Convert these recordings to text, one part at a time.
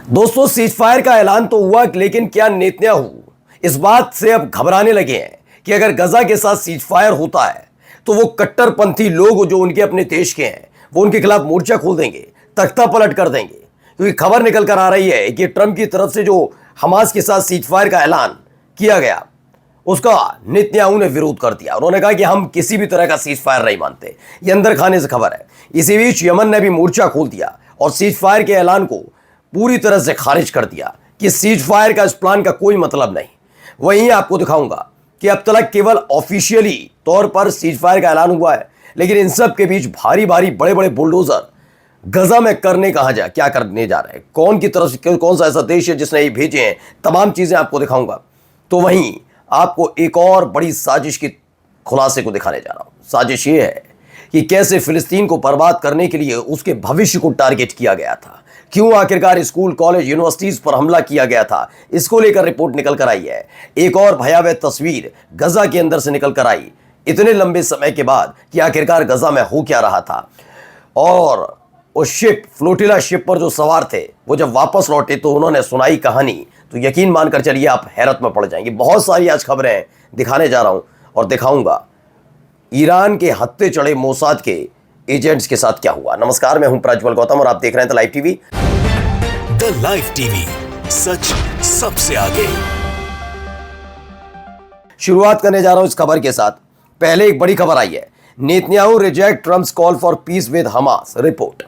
दोस्तों, cease fire का ऐलान तो हुआ, लेकिन क्या नेतन्याहू इस बात से अब घबराने लगे हैं कि अगर गजा के साथ सीज फायर होता है तो वो कट्टरपंथी लोग जो उनके अपने देश के हैं वो उनके खिलाफ मोर्चा खोल देंगे, तख्ता पलट कर देंगे। क्योंकि खबर निकल कर आ रही है कि ट्रंप की तरफ से जो हमास के साथ सीज फायर का ऐलान किया गया उसका नेतन्याहू ने विरोध कर दिया। उन्होंने कहा कि हम किसी भी तरह का सीज फायर नहीं मानते। ये अंदर खाने से खबर है। इसी बीच यमन ने भी मोर्चा खोल दिया और सीज फायर के ऐलान को पूरी तरह से खारिज कर दिया कि सीज फायर का इस प्लान का कोई मतलब नहीं। वहीं आपको दिखाऊंगा कि अब तक केवल ऑफिशियली तौर पर सीज फायर का ऐलान हुआ है, लेकिन इन सब के बीच भारी भारी बड़े बड़े बुलडोजर गजा में करने कहां जा क्या करने जा रहे हैं, कौन की तरफ से कौन सा ऐसा देश है जिसने ये भेजे हैं, तमाम चीजें आपको दिखाऊंगा। तो वहीं आपको एक और बड़ी साजिश के खुलासे को दिखाने जा रहा हूं। साजिश ये है कि कैसे फिलिस्तीन को बर्बाद करने के लिए उसके भविष्य को टारगेट किया गया था, क्यों आखिरकार स्कूल कॉलेज यूनिवर्सिटीज पर हमला किया गया था, इसको लेकर रिपोर्ट निकल कर आई है। एक और भयावह तस्वीर गजा के अंदर से निकल कर आई इतने लंबे समय के बाद कि आखिरकार गजा में हो क्या रहा था। और उस शिप फ्लोटिला शिप पर जो सवार थे वो जब वापस लौटे तो उन्होंने सुनाई कहानी, तो यकीन मानकर चलिए आप हैरत में पड़ जाएंगे। बहुत सारी आज खबरें दिखाने जा रहा हूं और दिखाऊंगा ईरान के हत्थे चढ़े मोसाद के एजेंट्स के साथ क्या हुआ। नमस्कार, मैं हूं प्रज्वल गौतम और आप देख रहे हैं the live TV. The live TV, सच सबसे आगे। शुरुआत करने जा रहा हूं इस खबर के साथ। पहले एक बड़ी खबर आई है, Netanyahu reject Trump's call for peace with Hamas. Report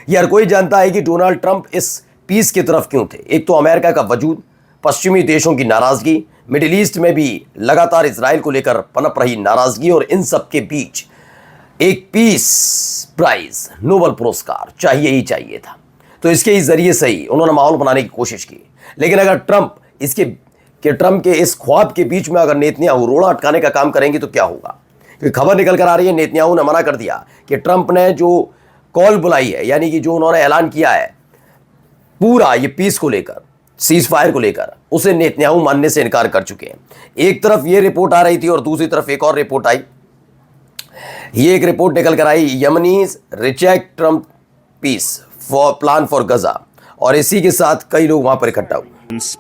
ये हर कोई जानता है कि डोनाल्ड ट्रंप इस पीस की तरफ क्यों थे। एक तो अमेरिका का वजूद, पश्चिमी देशों की नाराजगी, मिडिल ईस्ट में भी लगातार इजराइल को लेकर पनप रही नाराजगी, और इन सब के बीच एक पीस प्राइज, नोबेल पुरस्कार चाहिए ही चाहिए था। तो इसके ही जरिए से ही उन्होंने माहौल बनाने की कोशिश की। लेकिन अगर ट्रंप के इस ख्वाब के बीच में अगर नेतन्याहू रोड़ा अटकाने का काम करेंगे तो क्या होगा। क्योंकि खबर निकल कर आ रही है, नेतन्याहू ने मना कर दिया कि ट्रंप ने जो कॉल बुलाई है, यानी कि जो उन्होंने ऐलान किया है पूरा ये पीस को लेकर, सीज फायर को लेकर, उसे नेतन्याहू मानने से इनकार कर चुके हैं। एक तरफ ये रिपोर्ट आ रही थी और दूसरी तरफ एक और रिपोर्ट आई। ये एक रिपोर्ट निकल कर आई, Yemenis reject Trump peace for plan for Gaza, और इसी के साथ कई लोग वहां पर इकट्ठा हुए।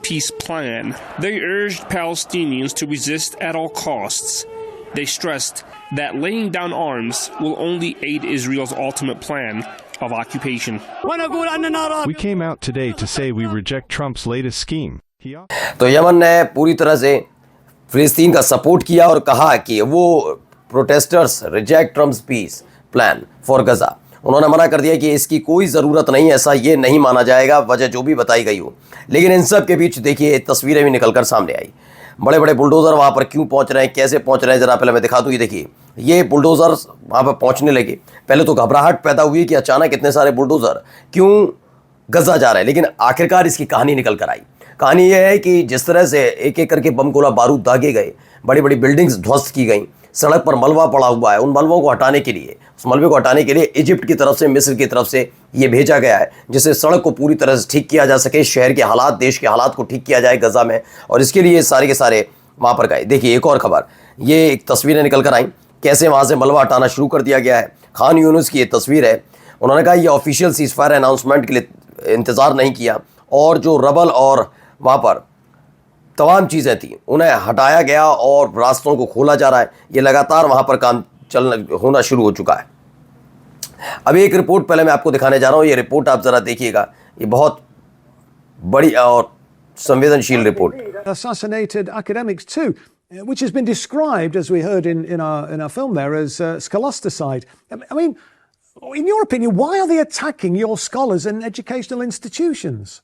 Peace plan. They urged Palestinians to resist at all costs. They stressed that laying down arms will only aid Israel's ultimate plan of occupation. We came out today to say we reject Trump's latest scheme. तो Yemen ने पूरी तरह से फिलिस्तीन का support किया और कहा कि वो protesters reject Trump's peace plan for Gaza. उन्होंने मना कर दिया कि इसकी कोई ज़रूरत नहीं, ऐसा ये नहीं माना जाएगा, वजह जो भी बताई गई हो। लेकिन इन सब के बीच देखिए तस्वीरें भी निकल कर सामने आई। बड़े बड़े बुलडोज़र वहाँ पर क्यों पहुँच रहे हैं, कैसे पहुँच रहे हैं, ज़रा पहले मैं दिखा दूँ। ये देखिए, ये बुलडोज़र वहाँ पर पहुँचने लगे। पहले तो घबराहट पैदा हुई कि अचानक इतने सारे बुलडोज़र क्यों गजा जा रहे हैं, लेकिन आखिरकार इसकी कहानी निकल कर आई। कहानी यह है कि जिस तरह से एक एक करके बम गोला बारूद दागे गए, बड़ी बड़ी बिल्डिंग्स ध्वस्त की गई, सड़क पर मलबा पड़ा हुआ है, उन मलबों को हटाने के लिए, उस मलबे को हटाने के लिए इजिप्ट की तरफ से, मिस्र की तरफ से ये भेजा गया है, जिससे सड़क को पूरी तरह से ठीक किया जा सके, शहर के हालात, देश के हालात को ठीक किया जाए गजा में, और इसके लिए सारे के सारे वहाँ पर गए। देखिए एक और खबर, ये एक तस्वीरें निकल कर आई, कैसे वहाँ से मलबा हटाना शुरू कर दिया गया है। खान यूनुस की ये तस्वीर है। उन्होंने कहा ये ऑफिशियल सीज फायर अनाउंसमेंट के लिए इंतज़ार नहीं किया, और जो रबल और वहाँ पर तमाम चीज़ें थी उन्हें हटाया गया और रास्तों को खोला जा रहा है। ये लगातार वहाँ पर काम होना शुरू हो चुका है। अब एक रिपोर्ट पहले मैं आपको दिखाने जा रहा हूँ। ये रिपोर्ट आप ज़रा देखिएगा, ये बहुत बड़ी और संवेदनशील report. Assassinated academics too, which has been described, as we heard in our film there, as scholasticide. I mean, in your opinion, why are they attacking your scholars and educational institutions?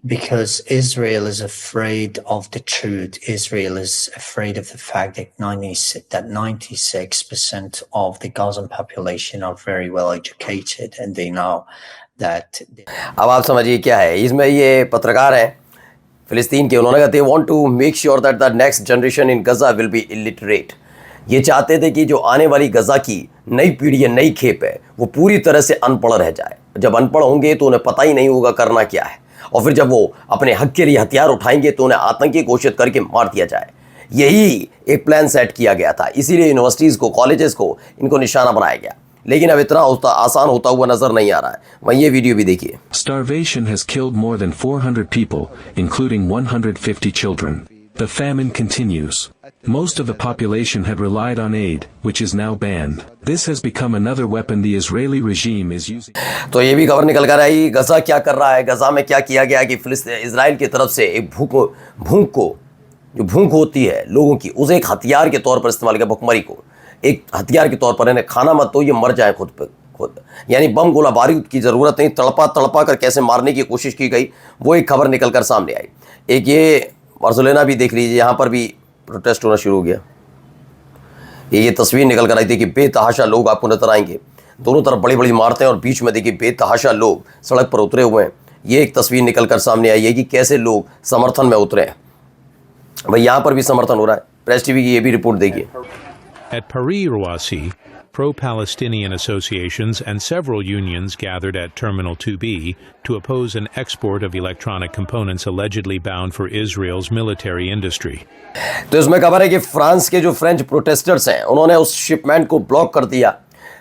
Because Israel is afraid of the truth. Israel is afraid of the fact that 96% of the Gazan population are very well educated, and they know that. अब आप समझिए क्या है इसमें। ये पत्रकार हैं फिलिस्तीन के, उन्होंने कहा they want to make sure that the next generation in Gaza will be illiterate. ये चाहते थे कि जो आने वाली गजा की नई पीढ़ी है, नई खेप है, वो पूरी तरह से अनपढ़ रह जाए। जब अनपढ़ होंगे तो उन्हें पता ही नहीं होगा करना क्या है, और फिर जब वो अपने हक के लिए हथियार उठाएंगे तो उन्हें आतंकी घोषित करके मार दिया जाए। यही एक प्लान सेट किया गया था, इसीलिए यूनिवर्सिटीज़ को, कॉलेजेस को इनको निशाना बनाया गया। लेकिन अब इतना आसान होता हुआ नजर नहीं आ रहा है। वहीं ये वीडियो भी देखिए। Starvation has killed more than 400 people, including 150 children. The famine continues. Most of the population had relied on aid, which is now banned. This has become another weapon the Israeli regime is using. तो ये भी खबर निकल कर आई, गजा क्या कर रहा है, गजा में क्या किया गया कि इजराइल की तरफ से एक भूख होती है लोगों की, उसे एक हथियार के तौर पर इस्तेमाल किया, भुखमरी को एक हथियार के तौर पर, इन्हें खाना मत तो ये मर जाए खुद पे खुद, यानी बम गोला बारूद की ज़रूरत नहीं, तड़पा कर कैसे मारने की कोशिश की गई, वो एक खबर निकल कर सामने आई। एक ये बार्सिलोना भी देख लीजिए, यहाँ पर भी प्रोटेस्ट होना शुरू हो गया। ये तस्वीर निकल कर आई थी कि बेतहाशा लोग आपको नजर आएंगे, दोनों तरफ बड़ी बड़ी इमारतें और बीच में देखिए बेतहाशा लोग सड़क पर उतरे हुए हैं। ये एक तस्वीर निकल कर सामने आई है कि कैसे लोग समर्थन में उतरे हैं। भाई यहाँ पर भी समर्थन हो रहा है। प्रेस टीवी की ये भी रिपोर्ट देखिए। At Paris Roissy, pro-Palestinian associations and several unions gathered at Terminal 2B to oppose an export of electronic components allegedly bound for Israel's military industry. तो इसमें खबर है कि फ्रांस के जो फ्रेंच प्रोटेस्टर्स हैं उन्होंने उस शिपमेंट को ब्लॉक कर दिया,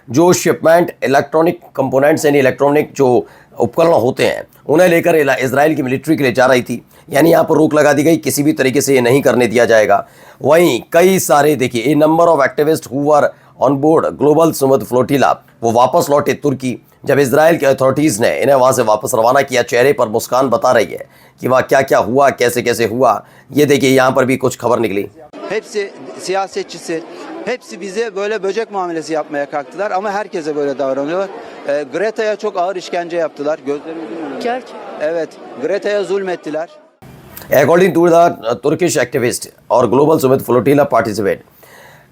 जो शिपमेंट इलेक्ट्रॉनिक कंपोनेंट्स यानी इलेक्ट्रॉनिक जो उपकरण होते हैं उन्हें लेकर इजराइल की मिलिट्री के लिए जा रही थी। यानी यहाँ पर रोक लगा दी गई, किसी भी तरीके से ये नहीं करने दिया जाएगा। वहीं कई सारे देखिए a number of activist who were on board global Sumud flotilla, वो वापस लौटे तुर्की जब इजराइल के अथॉरिटीज़ ने इन्हें वहाँ से वापस रवाना किया। चेहरे पर मुस्कान बता रही है कि वहाँ क्या क्या हुआ, कैसे कैसे हुआ। ये देखिए यहाँ पर भी कुछ खबर निकली। Hepsi siyasetçisi, hepsi bize böyle böcek muamelesi yapmaya kalktılar ama herkese böyle davranıyorlar. Greta'ya çok ağır işkence yaptılar. Gözlerimizin önünde. Evet, Greta'ya zulmettiler. According to the Turkish activist और ग्लोबल सुमित फ्लोटिला पार्टिसिपेट,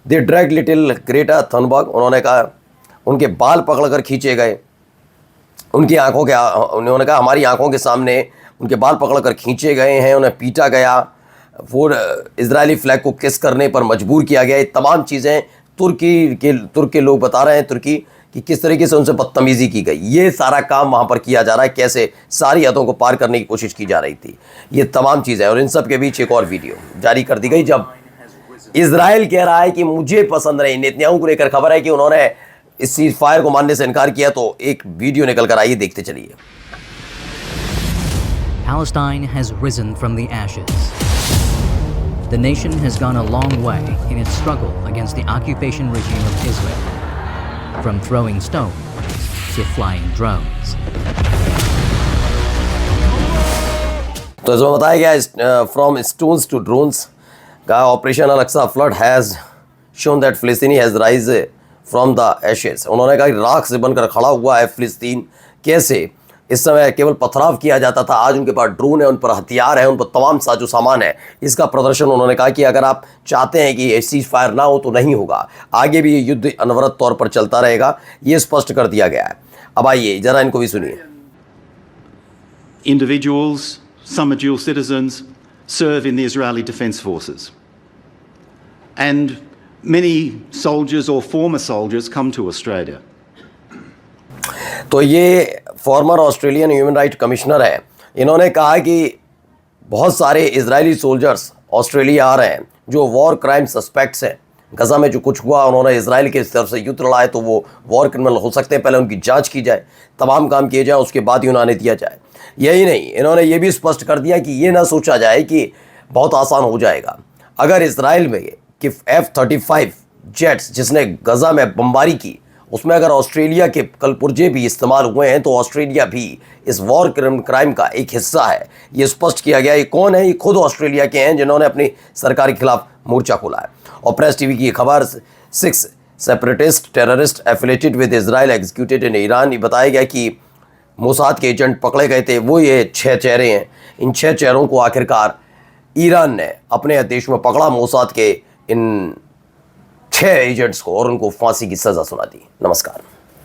दे drag little Greta Thunberg, उन्होंने कहा उनके बाल पकड़कर खींचे गए, उनकी आंखों के, उन्होंने कहा हमारी आंखों के सामने उनके बाल पकड़कर खींचे गए हैं, उन्हें पीटा गया, वो इजरायली फ्लैग को किस करने पर मजबूर किया गया। ये तमाम चीज़ें तुर्क के लोग बता रहे हैं, तुर्की कि किस तरीके से उनसे बदतमीज़ी की गई। ये सारा काम वहाँ पर किया जा रहा है, कैसे सारी हदों को पार करने की कोशिश की जा रही थी, ये तमाम चीज़ें। और इन सब के बीच एक और वीडियो जारी कर दी गई जब इजराइल कह रहा है कि मुझे पसंद नहीं। नेतन्याहू को लेकर खबर है कि उन्होंने इस सीज फायर को मानने से इनकार किया, तो एक वीडियो निकल कर आइए, देखते चलिए। Palestine has risen from the ashes. The nation has gone a long way in its struggle against the occupation regime of Israel, from throwing stones to flying drones. तो इसमें बताया गया फ्रॉम स्टोन्स टू ड्रोन्स का operation Al Aqsa flood has shown that फिलिस्तीनी has rise from the ashes. उन्होंने कहा कि राख से बनकर खड़ा हुआ है फिलिस्तीन। कैसे इस समय केवल पथराव किया जाता था, आज उनके पास ड्रोन है, उन पर हथियार है, उन पर तमाम साजो सामान है। इसका प्रदर्शन उन्होंने कहा कि अगर आप चाहते हैं कि सीज फायर ना हो तो नहीं होगा, आगे भी ये युद्ध अनवरत तौर पर चलता रहेगा, ये स्पष्ट कर दिया गया है। अब आइए जरा इनको भी सुनिए। Individuals, some are dual citizens, serve in the Israeli Defense Forces. And many soldiers or former soldiers come to Australia. तो ये farmer Australian human right commissioner है, इन्होंने कहा कि बहुत सारे इजरायली सोल्जर्स ऑस्ट्रेलिया आ रहे हैं जो वॉर क्राइम सस्पेक्ट्स हैं। गजा में जो कुछ हुआ, उन्होंने इजराइल की तरफ से युद्ध लड़ा है, तो वो वॉर क्रिमिनल हो सकते हैं। पहले उनकी जांच की जाए, तमाम काम किए जाए, उसके बाद ही उन्हें आने दिया जाए। यही नहीं, इन्होंने ये भी स्पष्ट कर दिया कि ये ना सोचा जाए कि बहुत आसान हो जाएगा। अगर इसराइल में कि F-35 जेट्स जिसने गजा में बमबारी की, उसमें अगर ऑस्ट्रेलिया के कलपुर्जे भी इस्तेमाल हुए हैं तो ऑस्ट्रेलिया भी इस वॉर क्राइम का एक हिस्सा है। ये स्पष्ट किया गया। ये कौन है? ये खुद ऑस्ट्रेलिया के हैं जिन्होंने अपनी सरकार के खिलाफ मोर्चा खोला है। और प्रेस टीवी की खबर 6 separatist terrorist affiliated with Israel executed in Iran. ये बताया गया कि मोसाद के एजेंट पकड़े गए थे। वो ये 6 चेहरे हैं। इन 6 चेहरों को आखिरकार ईरान ने अपने देश में पकड़ा, मोसाद के इन 6 एजेंट्स को, और उनको फांसी की सज़ा सुना दी। नमस्कार।